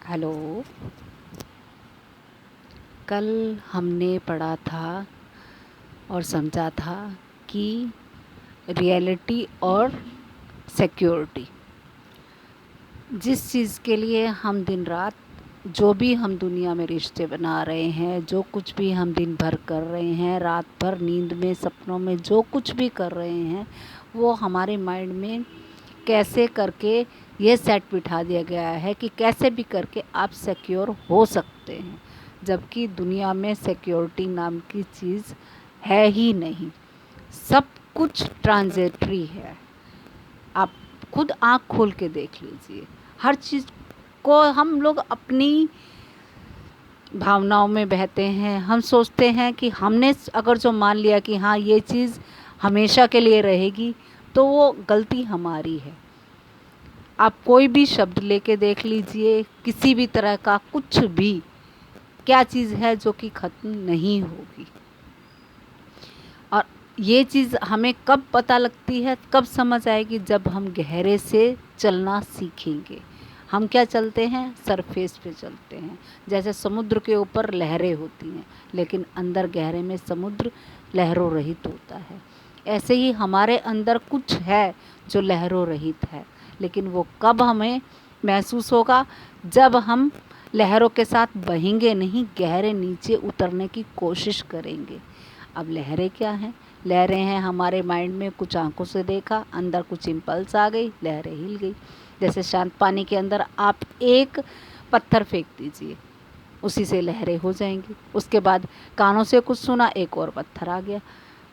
Hello. कल हमने पढ़ा था और समझा था कि रियलिटी और सिक्योरिटी, जिस चीज़ के लिए हम दिन रात जो भी हम दुनिया में रिश्ते बना रहे हैं, जो कुछ भी हम दिन भर कर रहे हैं, रात भर नींद में सपनों में जो कुछ भी कर रहे हैं, वो हमारे माइंड में कैसे करके ये सेट बिठा दिया गया है कि कैसे भी करके आप सिक्योर हो सकते हैं, जबकि दुनिया में सिक्योरिटी नाम की चीज़ है ही नहीं। सब कुछ ट्रांजिटरी है। आप खुद आँख खोल के देख लीजिए। हर चीज़ को हम लोग अपनी भावनाओं में बहते हैं। हम सोचते हैं कि हमने अगर जो मान लिया कि हाँ ये चीज़ हमेशा के लिए रहेगी, तो वो गलती हमारी है। आप कोई भी शब्द लेके देख लीजिए, किसी भी तरह का कुछ भी, क्या चीज़ है जो कि ख़त्म नहीं होगी। और ये चीज़ हमें कब पता लगती है, कब समझ आएगी, जब हम गहरे से चलना सीखेंगे। हम क्या चलते हैं, सरफेस पे चलते हैं। जैसे समुद्र के ऊपर लहरें होती हैं, लेकिन अंदर गहरे में समुद्र लहरों रहित होता है। ऐसे ही हमारे अंदर कुछ है जो लहरों रहित है, लेकिन वो कब हमें महसूस होगा, जब हम लहरों के साथ बहेंगे नहीं, गहरे नीचे उतरने की कोशिश करेंगे। अब लहरें क्या हैं? लहरें हैं हमारे माइंड में, कुछ आंखों से देखा, अंदर कुछ इम्पल्स आ गई, लहरें हिल गई। जैसे शांत पानी के अंदर आप एक पत्थर फेंक दीजिए, उसी से लहरें हो जाएंगी। उसके बाद कानों से कुछ सुना, एक और पत्थर आ गया,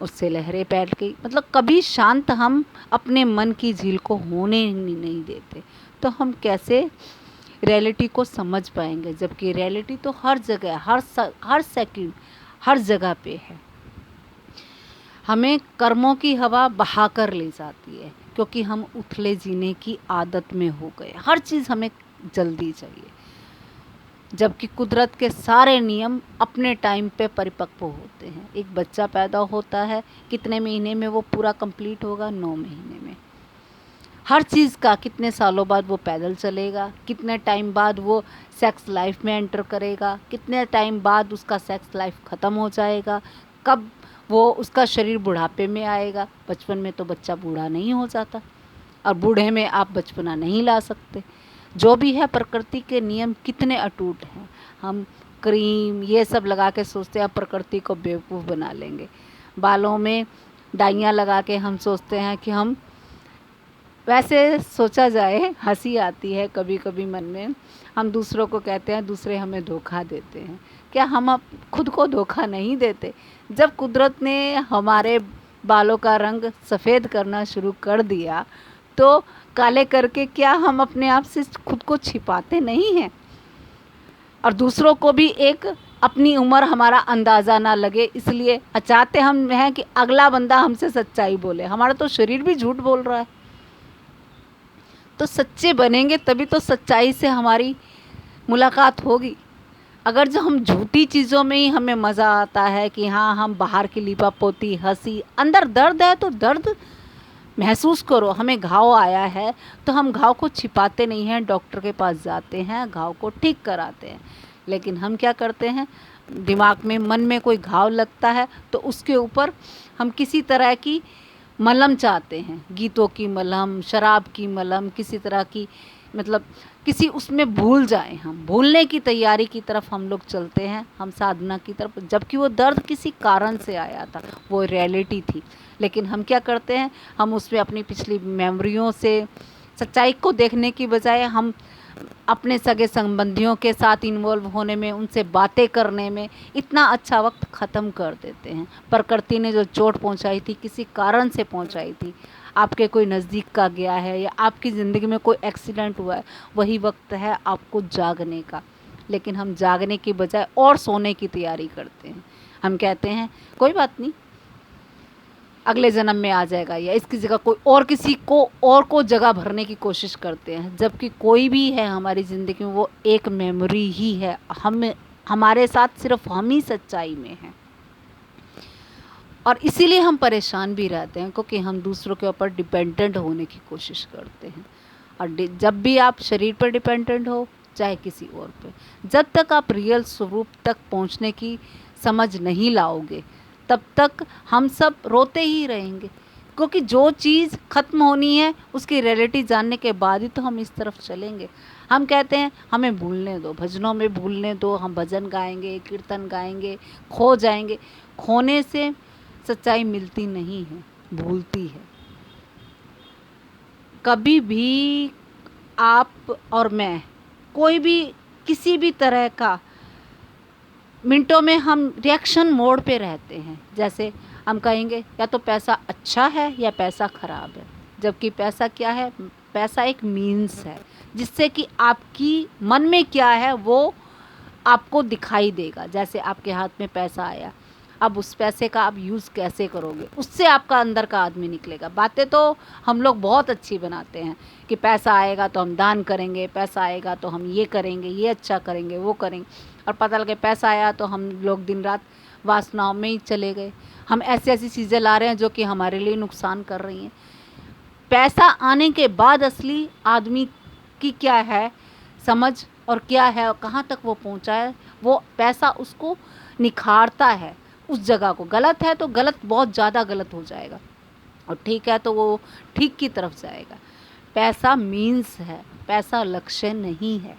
उससे लहरें बैठ गई। मतलब कभी शांत हम अपने मन की झील को होने नहीं देते, तो हम कैसे रियलिटी को समझ पाएंगे? जबकि रियलिटी तो हर जगह, हर सेकंड, हर जगह पे है। हमें कर्मों की हवा बहा कर ले जाती है, क्योंकि हम उथले जीने की आदत में हो गए। हर चीज़ हमें जल्दी चाहिए, जबकि कुदरत के सारे नियम अपने टाइम पे परिपक्व होते हैं। एक बच्चा पैदा होता है, कितने महीने में वो पूरा कंप्लीट होगा? 9 महीने में। हर चीज़ का कितने सालों बाद वो पैदल चलेगा, कितने टाइम बाद वो सेक्स लाइफ में एंटर करेगा, कितने टाइम बाद उसका सेक्स लाइफ ख़त्म हो जाएगा, कब वो उसका शरीर बुढ़ापे में आएगा। बचपन में तो बच्चा बूढ़ा नहीं हो जाता, और बूढ़े में आप बचपना नहीं ला सकते। जो भी है, प्रकृति के नियम कितने अटूट हैं। हम क्रीम ये सब लगा के सोचते हैं प्रकृति को बेवकूफ़ बना लेंगे। बालों में डाइयाँ लगा के हम सोचते हैं कि हम, वैसे सोचा जाए हंसी आती है कभी कभी मन में। हम दूसरों को कहते हैं दूसरे हमें धोखा देते हैं। क्या हम खुद को धोखा नहीं देते? जब कुदरत ने हमारे बालों का रंग सफ़ेद करना शुरू कर दिया, तो काले करके क्या हम अपने आप से खुद को छिपाते नहीं हैं? और दूसरों को भी एक अपनी उम्र हमारा अंदाज़ा ना लगे, इसलिए चाहते हम हैं कि अगला बंदा हमसे सच्चाई बोले। हमारा तो शरीर भी झूठ बोल रहा है। तो सच्चे बनेंगे तभी तो सच्चाई से हमारी मुलाकात होगी। अगर जो हम झूठी चीज़ों में ही हमें मज़ा आता है कि हाँ हम बाहर की लीपापोती, हंसी, अंदर दर्द है तो दर्द महसूस करो। हमें घाव आया है तो हम घाव को छिपाते नहीं हैं, डॉक्टर के पास जाते हैं, घाव को ठीक कराते हैं। लेकिन हम क्या करते हैं, दिमाग में, मन में कोई घाव लगता है तो उसके ऊपर हम किसी तरह की मलहम चाहते हैं, गीतों की मलहम, शराब की मलहम, किसी तरह की, मतलब किसी उसमें भूल जाएं। हम भूलने की तैयारी की तरफ हम लोग चलते हैं, हम साधना की तरफ, जबकि वो दर्द किसी कारण से आया था, वो रियलिटी थी। लेकिन हम क्या करते हैं, हम उसमें अपनी पिछली मेमोरियों से सच्चाई को देखने की बजाय हम अपने सगे संबंधियों के साथ इन्वॉल्व होने में, उनसे बातें करने में इतना अच्छा वक्त ख़त्म कर देते हैं। प्रकृति ने जो चोट पहुंचाई थी, किसी कारण से पहुंचाई थी, आपके कोई नज़दीक का गया है या आपकी ज़िंदगी में कोई एक्सीडेंट हुआ है, वही वक्त है आपको जागने का। लेकिन हम जागने की बजाय और सोने की तैयारी करते हैं। हम कहते हैं कोई बात नहीं, अगले जन्म में आ जाएगा, या इसकी जगह कोई और, किसी को जगह भरने की कोशिश करते हैं। जबकि कोई भी है हमारी ज़िंदगी में, वो एक मेमोरी ही है। हमारे साथ सिर्फ हम ही सच्चाई में हैं, और इसीलिए हम परेशान भी रहते हैं, क्योंकि हम दूसरों के ऊपर डिपेंडेंट होने की कोशिश करते हैं। और जब भी आप शरीर पर डिपेंडेंट हो, चाहे किसी और पे। जब तक आप रियल स्वरूप तक पहुंचने की समझ नहीं लाओगे तब तक हम सब रोते ही रहेंगे, क्योंकि जो चीज़ ख़त्म होनी है उसकी रियलिटी जानने के बाद ही तो हम इस तरफ चलेंगे। हम कहते हैं हमें भूलने दो, भजनों में भूलने दो, हम भजन गाएंगे, कीर्तन गाएंगे, खो जाएंगे। खोने से सच्चाई मिलती नहीं है, भूलती है। कभी भी आप और मैं, कोई भी किसी भी तरह का, मिनटों में हम रिएक्शन मोड पे रहते हैं। जैसे हम कहेंगे या तो पैसा अच्छा है या पैसा ख़राब है, जबकि पैसा क्या है? पैसा एक मीन्स है जिससे कि आपकी मन में क्या है वो आपको दिखाई देगा। जैसे आपके हाथ में पैसा आया, अब उस पैसे का आप यूज़ कैसे करोगे, उससे आपका अंदर का आदमी निकलेगा। बातें तो हम लोग बहुत अच्छी बनाते हैं कि पैसा आएगा तो हम दान करेंगे, पैसा आएगा तो हम ये करेंगे, ये अच्छा करेंगे, वो करेंगे, और पता लगे पैसा आया तो हम लोग दिन रात वासनाओं में ही चले गए। हम ऐसी ऐसी चीज़ें ला रहे हैं जो कि हमारे लिए नुकसान कर रही हैं। पैसा आने के बाद असली आदमी की क्या है समझ, और क्या है और कहाँ तक वो पहुँचा है, वो पैसा उसको निखारता है उस जगह को। गलत है तो गलत, बहुत ज़्यादा गलत हो जाएगा, और ठीक है तो वो ठीक की तरफ जाएगा। पैसा मीन्स है, पैसा लक्ष्य नहीं है।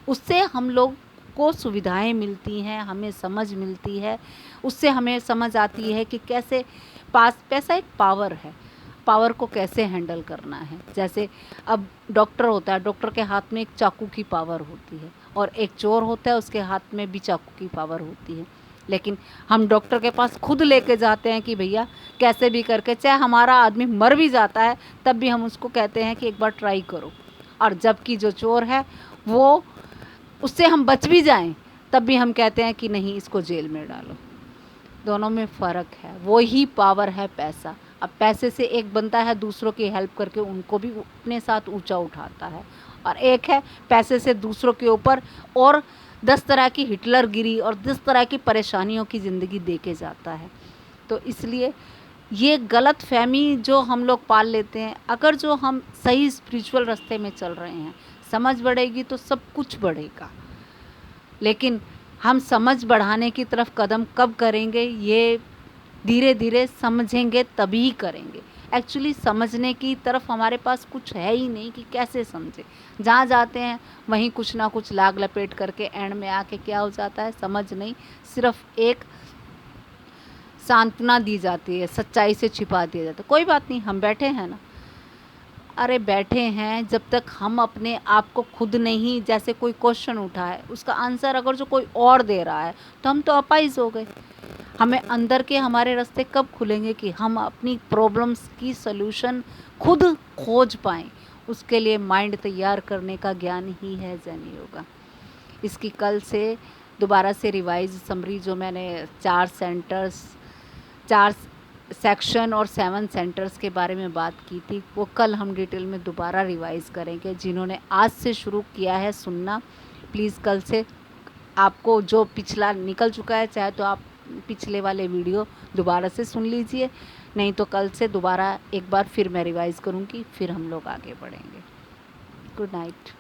उससे हम लोग को सुविधाएं मिलती हैं, हमें समझ मिलती है, उससे हमें समझ आती है कि कैसे पैसा एक पावर है, पावर को कैसे हैंडल करना है। जैसे अब डॉक्टर होता है, डॉक्टर के हाथ में एक चाकू की पावर होती है, और एक चोर होता है उसके हाथ में भी चाकू की पावर होती है। लेकिन हम डॉक्टर के पास खुद लेके जाते हैं कि भैया कैसे भी करके, चाहे हमारा आदमी मर भी जाता है तब भी हम उसको कहते हैं कि एक बार ट्राई करो। और जबकि जो चोर है वो, उससे हम बच भी जाएं तब भी हम कहते हैं कि नहीं, इसको जेल में डालो। दोनों में फ़र्क है, वो ही पावर है पैसा। अब पैसे से एक बनता है दूसरों की हेल्प करके उनको भी अपने साथ ऊंचा उठाता है, और एक है पैसे से दूसरों के ऊपर और 10 तरह की हिटलरगिरी और 10 तरह की परेशानियों की ज़िंदगी दे के जाता है। तो इसलिए ये गलत फहमी जो हम लोग पाल लेते हैं, अगर जो हम सही स्पिरिचुअल रास्ते में चल रहे हैं, समझ बढ़ेगी तो सब कुछ बढ़ेगा। लेकिन हम समझ बढ़ाने की तरफ कदम कब करेंगे, ये धीरे धीरे समझेंगे तभी करेंगे। एक्चुअली समझने की तरफ हमारे पास कुछ है ही नहीं कि कैसे समझे। जहाँ जाते हैं वहीं कुछ ना कुछ लाग लपेट करके एंड में आके क्या हो जाता है, समझ नहीं, सिर्फ एक सांत्वना दी जाती है, सच्चाई से छिपा दिया जाता है। कोई बात नहीं, हम बैठे हैं ना। अरे बैठे हैं, जब तक हम अपने आप को खुद नहीं, जैसे कोई क्वेश्चन उठा है उसका आंसर अगर जो कोई और दे रहा है तो हम तो अपाइज हो गए। हमें अंदर के हमारे रास्ते कब खुलेंगे कि हम अपनी प्रॉब्लम्स की सलूशन खुद खोज पाएँ। उसके लिए माइंड तैयार करने का ज्ञान ही है जैन योगा। इसकी कल से दोबारा से रिवाइज समरी, जो मैंने 4 सेक्शन और 7 सेंटर्स के बारे में बात की थी, वो कल हम डिटेल में दोबारा रिवाइज़ करेंगे। जिन्होंने आज से शुरू किया है सुनना, प्लीज़ कल से आपको जो पिछला निकल चुका है, चाहे तो आप पिछले वाले वीडियो दोबारा से सुन लीजिए, नहीं तो कल से दोबारा एक बार फिर मैं रिवाइज़ करूँगी, फिर हम लोग आगे बढ़ेंगे। Good night.